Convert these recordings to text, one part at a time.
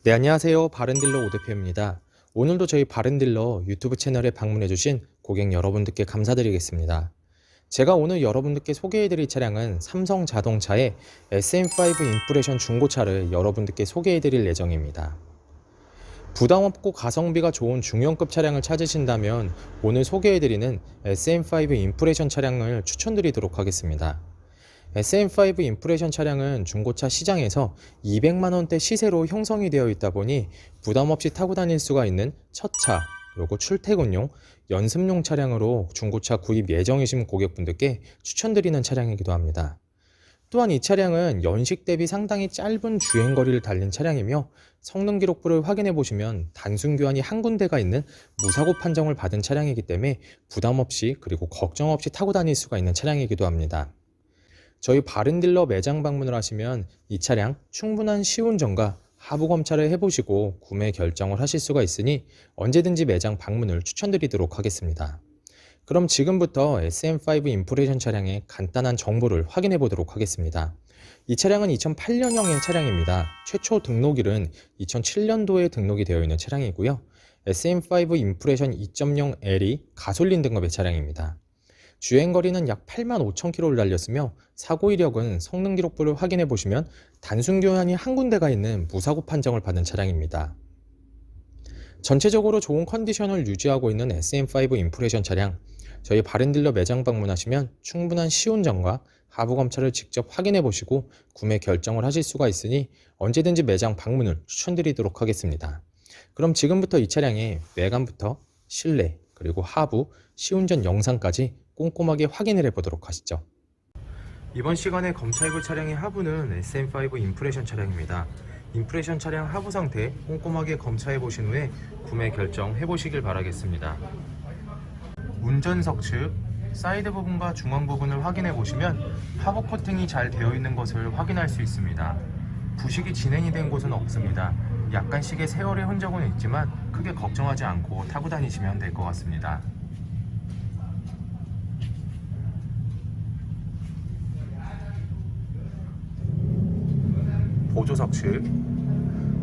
네, 안녕하세요. 바른딜러 오대표입니다. 오늘도 저희 바른딜러 유튜브 채널에 방문해주신 고객 여러분들께 감사드리겠습니다. 제가 오늘 여러분들께 소개해드릴 차량은 삼성자동차의 SM5 인프레션 중고차를 여러분들께 소개해드릴 예정입니다. 부담없고 가성비가 좋은 중형급 차량을 찾으신다면 오늘 소개해드리는 SM5 인프레션 차량을 추천드리도록 하겠습니다. SM5 인프레션 차량은 중고차 시장에서 200만원대 시세로 형성이 되어 있다 보니 부담없이 타고 다닐 수가 있는 첫 차, 그리고 출퇴근용, 연습용 차량으로 중고차 구입 예정이신 고객분들께 추천드리는 차량이기도 합니다. 또한 이 차량은 연식 대비 상당히 짧은 주행거리를 달린 차량이며 성능 기록부를 확인해 보시면 단순 교환이 한 군데가 있는 무사고 판정을 받은 차량이기 때문에 부담없이 그리고 걱정 없이 타고 다닐 수가 있는 차량이기도 합니다. 저희 바른딜러 매장 방문을 하시면 이 차량 충분한 시운전과 하부 검차를 해보시고 구매 결정을 하실 수가 있으니 언제든지 매장 방문을 추천드리도록 하겠습니다. 그럼 지금부터 SM5 인프레션 차량의 간단한 정보를 확인해 보도록 하겠습니다. 이 차량은 2008년형의 차량입니다. 최초 등록일은 2007년도에 등록이 되어 있는 차량이고요. SM5 인프레션 2.0L이 가솔린 등급의 차량입니다. 주행거리는 약 85,000km를 달렸으며 사고 이력은 성능 기록부를 확인해 보시면 단순 교환이 한 군데가 있는 무사고 판정을 받은 차량입니다. 전체적으로 좋은 컨디션을 유지하고 있는 SM5 인프레션 차량, 저희 바른딜러 매장 방문하시면 충분한 시운전과 하부 검차를 직접 확인해 보시고 구매 결정을 하실 수가 있으니 언제든지 매장 방문을 추천드리도록 하겠습니다. 그럼 지금부터 이 차량의 외관부터 실내 그리고 하부, 시운전 영상까지 꼼꼼하게 확인을 해보도록 하시죠. 이번 시간에 검차해볼 차량의 하부는 SM5 인프레션 차량입니다. 인프레션 차량 하부 상태 꼼꼼하게 검차해 보신 후에 구매 결정해 보시길 바라겠습니다. 운전석 측 사이드 부분과 중앙 부분을 확인해 보시면 하부 코팅이 잘 되어 있는 것을 확인할 수 있습니다. 부식이 진행이 된 곳은 없습니다. 약간씩의 세월의 흔적은 있지만 크게 걱정하지 않고 타고 다니시면 될 것 같습니다. 보조석 측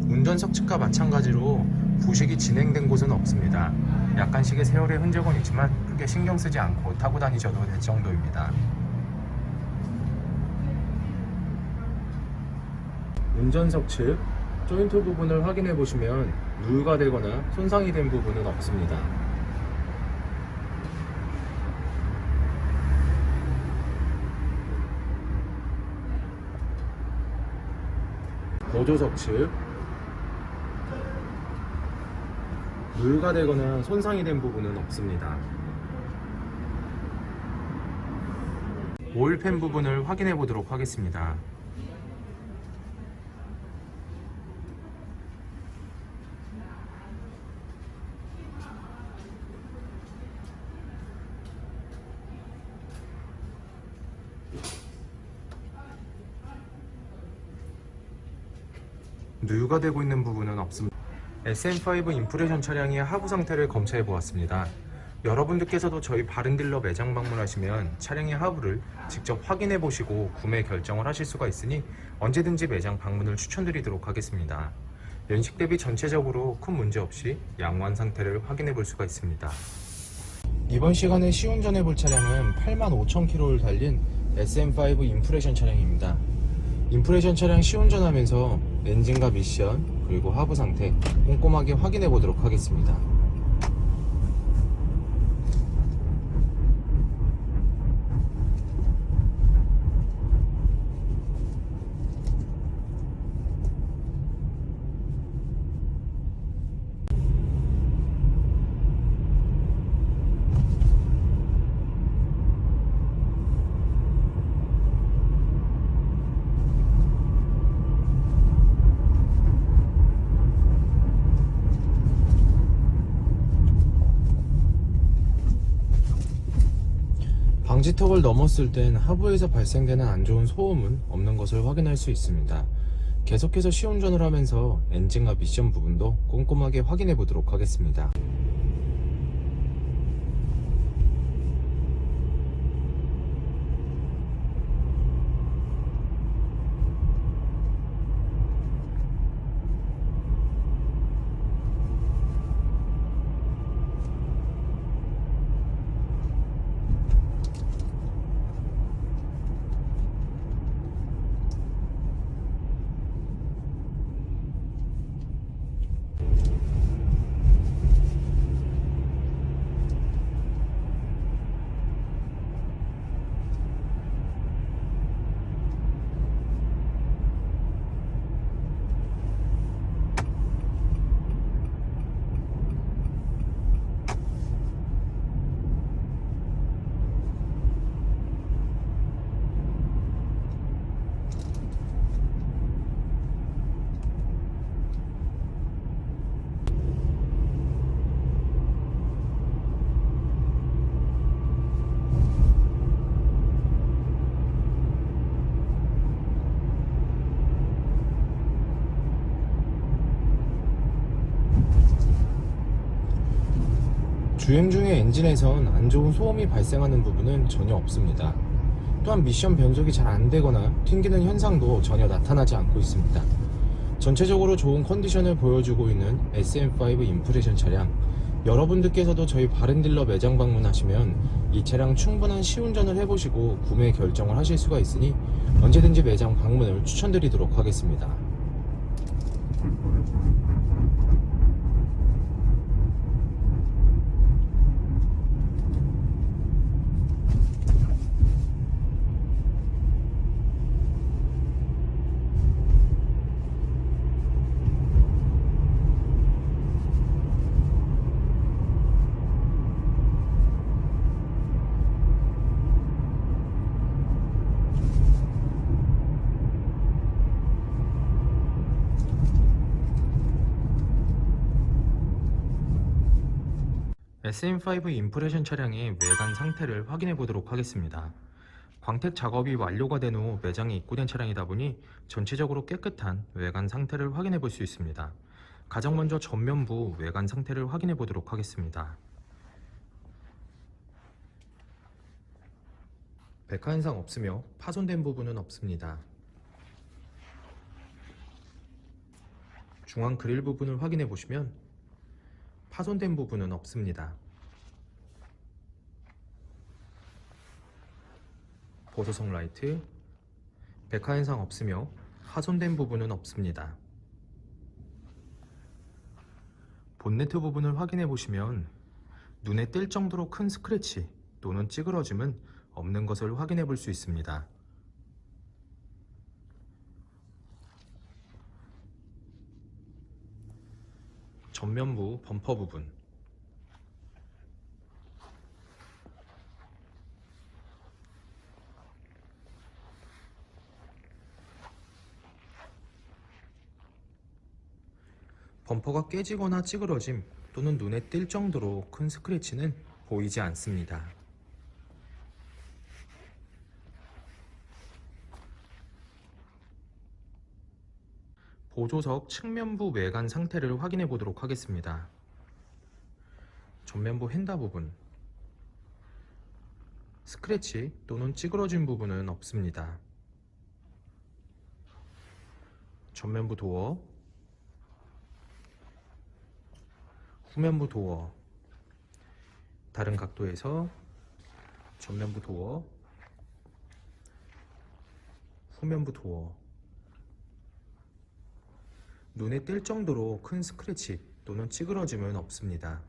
운전석 측과 마찬가지로 부식이 진행된 곳은 없습니다. 약간씩의 세월의 흔적은 있지만 크게 신경 쓰지 않고 타고 다니셔도 될 정도입니다. 운전석 측 조인트 부분을 확인해 보시면 누유가 되거나 손상이 된 부분은 없습니다. 보조석 측 누유가 되거나 손상이 된 부분은 없습니다. 오일팬 부분을 확인해 보도록 하겠습니다. 누유가 되고 있는 부분은 없습니다. SM5 인프레션 차량의 하부 상태를 검차해 보았습니다. 여러분들께서도 저희 바른딜러 매장 방문하시면 차량의 하부를 직접 확인해 보시고 구매 결정을 하실 수가 있으니 언제든지 매장 방문을 추천드리도록 하겠습니다. 연식 대비 전체적으로 큰 문제 없이 양호한 상태를 확인해 볼 수가 있습니다. 이번 시간에 시운전해 볼 차량은 85,000km를 달린 SM5 인프레션 차량입니다. 인프레션 차량 시운전하면서 엔진과 미션 그리고 하부 상태 꼼꼼하게 확인해 보도록 하겠습니다. 방지턱을 넘었을 땐 하부에서 발생되는 안 좋은 소음은 없는 것을 확인할 수 있습니다. 계속해서 시운전을 하면서 엔진과 미션 부분도 꼼꼼하게 확인해 보도록 하겠습니다. 주행 중에 엔진에선 안 좋은 소음이 발생하는 부분은 전혀 없습니다. 또한 미션 변속이 잘 안되거나 튕기는 현상도 전혀 나타나지 않고 있습니다. 전체적으로 좋은 컨디션을 보여주고 있는 SM5 임프레션 차량, 여러분들께서도 저희 바른딜러 매장 방문하시면 이 차량 충분한 시운전을 해보시고 구매 결정을 하실 수가 있으니 언제든지 매장 방문을 추천드리도록 하겠습니다. SM5 임프레션 차량의 외관 상태를 확인해 보도록 하겠습니다. 광택 작업이 완료가 된 후 매장에 입고된 차량이다 보니 전체적으로 깨끗한 외관 상태를 확인해 볼 수 있습니다. 가장 먼저 전면부 외관 상태를 확인해 보도록 하겠습니다. 백화 현상 없으며 파손된 부분은 없습니다. 중앙 그릴 부분을 확인해 보시면 파손된 부분은 없습니다. 보조석 라이트, 백화 현상 없으며 파손된 부분은 없습니다. 본네트 부분을 확인해 보시면 눈에 띌 정도로 큰 스크래치 또는 찌그러짐은 없는 것을 확인해 볼 수 있습니다. 전면부 범퍼 부분, 범퍼가 깨지거나 찌그러짐 또는 눈에 띌 정도로 큰 스크래치는 보이지 않습니다. 보조석 측면부 외관 상태를 확인해 보도록 하겠습니다. 전면부 휀다 부분, 스크래치 또는 찌그러진 부분은 없습니다. 전면부 도어, 후면부 도어, 다른 각도에서 전면부 도어, 후면부 도어, 눈에 띌 정도로 큰 스크래치 또는 찌그러짐은 없습니다.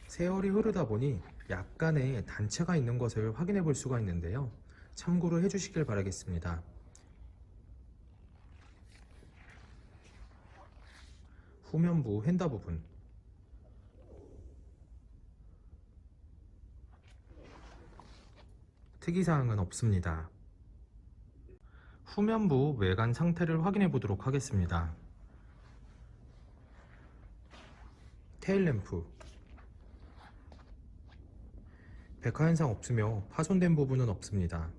세월이 흐르다 보니 약간의 단체가 있는 것을 확인해 볼 수가 있는데요. 참고를 해주시길 바라겠습니다. 후면부 휀다 부분, 특이사항은 없습니다. 후면부 외관 상태를 확인해 보도록 하겠습니다. 테일램프, 백화 현상 없으며 파손된 부분은 없습니다.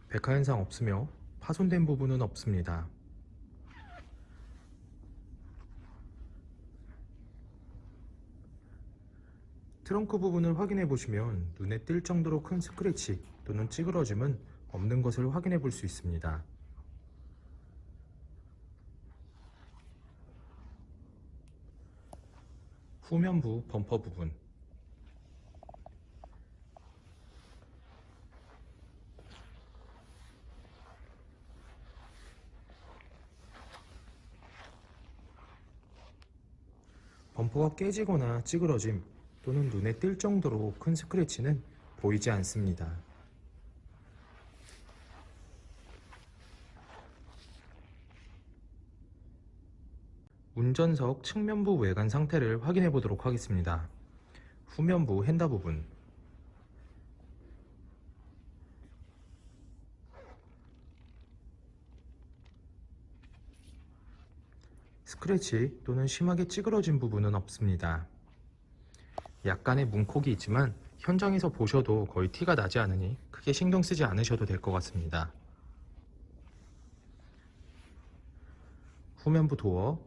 백화 현상 없으며 파손된 부분은 없습니다. 트렁크 부분을 확인해 보시면 눈에 띌 정도로 큰 스크래치 또는 찌그러짐은 없는 것을 확인해 볼 수 있습니다. 후면부 범퍼 부분, 범퍼가 깨지거나 찌그러짐 또는 눈에 띌 정도로 큰 스크래치는 보이지 않습니다. 운전석 측면부 외관 상태를 확인해 보도록 하겠습니다. 후면부 휀다 부분, 스크래치 또는 심하게 찌그러진 부분은 없습니다. 약간의 문콕이 있지만 현장에서 보셔도 거의 티가 나지 않으니 크게 신경 쓰지 않으셔도 될 것 같습니다. 후면부 도어,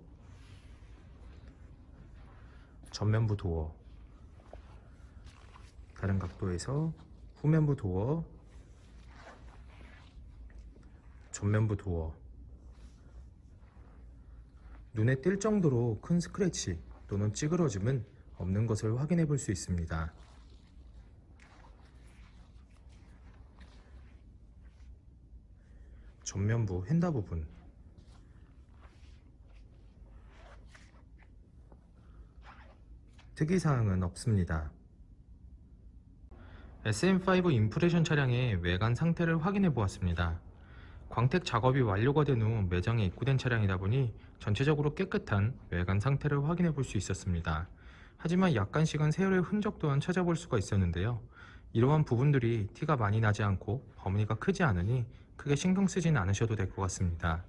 전면부 도어, 다른 각도에서 후면부 도어, 전면부 도어. 눈에 띌 정도로 큰 스크래치 또는 찌그러짐은 없는 것을 확인해 볼 수 있습니다. 전면부 휀다 부분, 특이사항은 없습니다. SM5 임프레션 차량의 외관 상태를 확인해 보았습니다. 광택 작업이 완료가 된 후 매장에 입고된 차량이다 보니 전체적으로 깨끗한 외관 상태를 확인해 볼 수 있었습니다. 하지만 약간씩은 세월의 흔적 또한 찾아볼 수가 있었는데요. 이러한 부분들이 티가 많이 나지 않고 범위가 크지 않으니 크게 신경 쓰진 않으셔도 될 것 같습니다.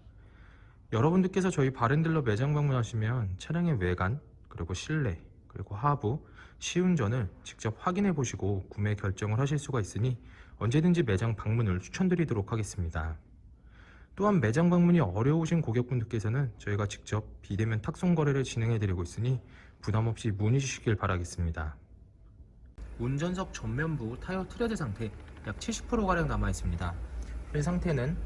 여러분들께서 저희 바렌딜러 매장 방문하시면 차량의 외관, 그리고 실내, 그리고 하부, 시운전을 직접 확인해 보시고 구매 결정을 하실 수가 있으니 언제든지 매장 방문을 추천드리도록 하겠습니다. 또한 매장 방문이 어려우신 고객분들께서는 저희가 직접 비대면 탁송 거래를 진행해 드리고 있으니 부담없이 문의 주시길 바라겠습니다. 운전석 전면부 타이어 트레드 상태 약 70%가량 남아 있습니다. 휠 상태는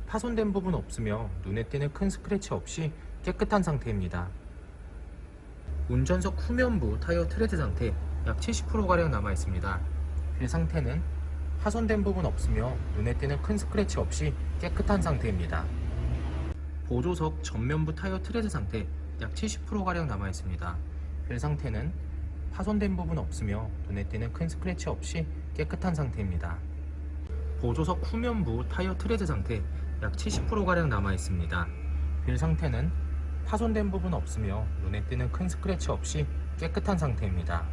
파손된 부분 없으며 눈에 띄는 큰 스크래치 없이 깨끗한 상태입니다. 운전석 후면부 타이어 트레드 상태 약 70%가량 남아 있습니다. 휠 상태는 파손된 부분 없으며 눈에 띄는 큰 스크래치 없이 깨끗한 상태입니다. 보조석 전면부 타이어 트레드 상태 약 70%가량 남아 있습니다. 휠 상태는 파손된 부분 없으며 눈에 띄는 큰 스크래치 없이 깨끗한 상태입니다. 보조석 후면부 타이어 트레드 상태 약 70%가량 남아 있습니다. 휠 상태는 파손된 부분 없으며 눈에 띄는 큰 스크래치 없이 깨끗한 상태입니다.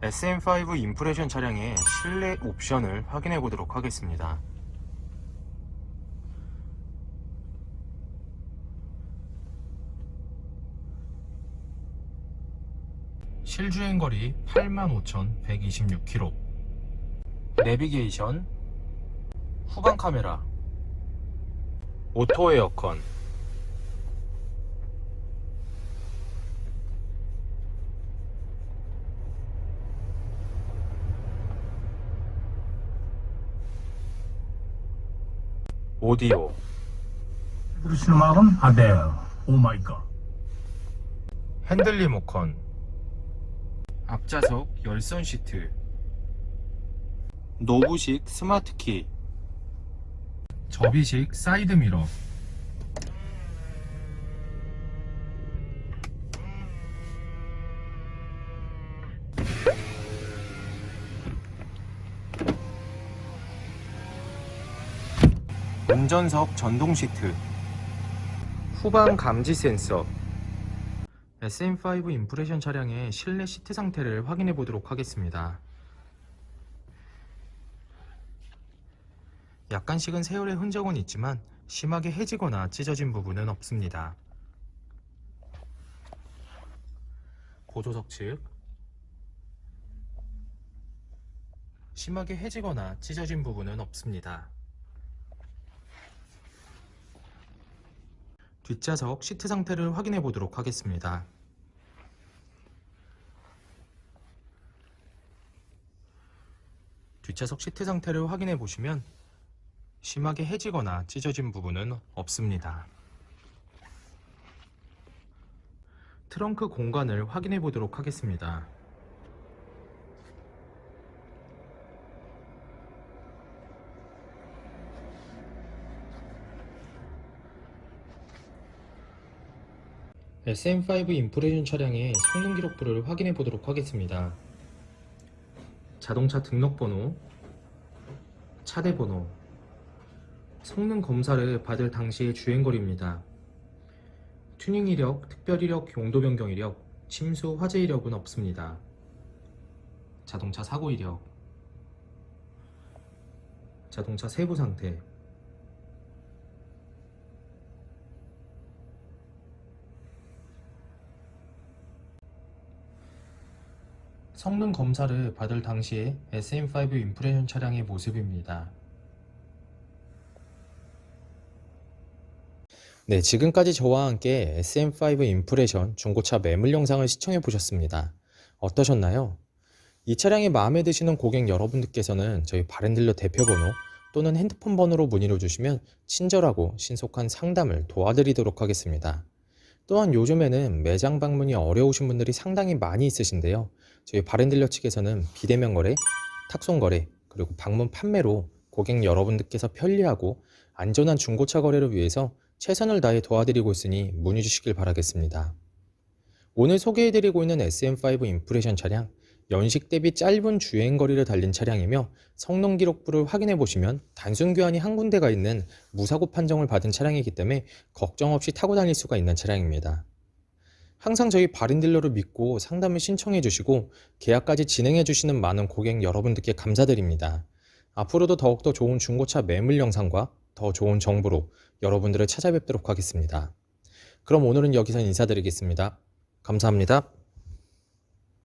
SM5 임프레션 차량의 실내 옵션을 확인해 보도록 하겠습니다. 실주행거리 85,126km, 내비게이션, 후방 카메라, 오토 에어컨, 오디오, Rusunamakan Adele. Oh my god. 핸들 리모컨, 앞좌석 열선 시트, 노브식 스마트키, 접이식 사이드미러, 운전석 전동 시트, 후방 감지 센서. SM5 임프레션 차량의 실내 시트 상태를 확인해 보도록 하겠습니다. 약간씩은 세월의 흔적은 있지만 심하게 해지거나 찢어진 부분은 없습니다. 보조석 측 심하게 해지거나 찢어진 부분은 없습니다. 뒷좌석 시트 상태를 확인해 보도록 하겠습니다. 뒷좌석 시트 상태를 확인해 보시면 심하게 해지거나 찢어진 부분은 없습니다. 트렁크 공간을 확인해 보도록 하겠습니다. SM5 임프레션 차량의 성능 기록부를 확인해 보도록 하겠습니다. 자동차 등록번호, 차대번호, 성능 검사를 받을 당시의 주행거리입니다. 튜닝 이력, 특별 이력, 용도 변경 이력, 침수 화재 이력은 없습니다. 자동차 사고 이력, 자동차 세부 상태, 성능 검사를 받을 당시의 SM5 임프레션 차량의 모습입니다. 네, 지금까지 저와 함께 SM5 임프레션 중고차 매물 영상을 시청해 보셨습니다. 어떠셨나요? 이 차량이 마음에 드시는 고객 여러분들께서는 저희 바렌딜러 대표번호 또는 핸드폰 번호로 문의를 주시면 친절하고 신속한 상담을 도와드리도록 하겠습니다. 또한 요즘에는 매장 방문이 어려우신 분들이 상당히 많이 있으신데요. 저희 바렌딜러 측에서는 비대면 거래, 탁송 거래, 그리고 방문 판매로 고객 여러분들께서 편리하고 안전한 중고차 거래를 위해서 최선을 다해 도와드리고 있으니 문의 주시길 바라겠습니다. 오늘 소개해드리고 있는 SM5 임프레션 차량, 연식 대비 짧은 주행거리를 달린 차량이며 성능 기록부를 확인해 보시면 단순 교환이 한 군데가 있는 무사고 판정을 받은 차량이기 때문에 걱정 없이 타고 다닐 수가 있는 차량입니다. 항상 저희 바린딜러를 믿고 상담을 신청해 주시고 계약까지 진행해 주시는 많은 고객 여러분들께 감사드립니다. 앞으로도 더욱더 좋은 중고차 매물 영상과 더 좋은 정보로 여러분들을 찾아뵙도록 하겠습니다. 그럼 오늘은 여기서 인사드리겠습니다. 감사합니다.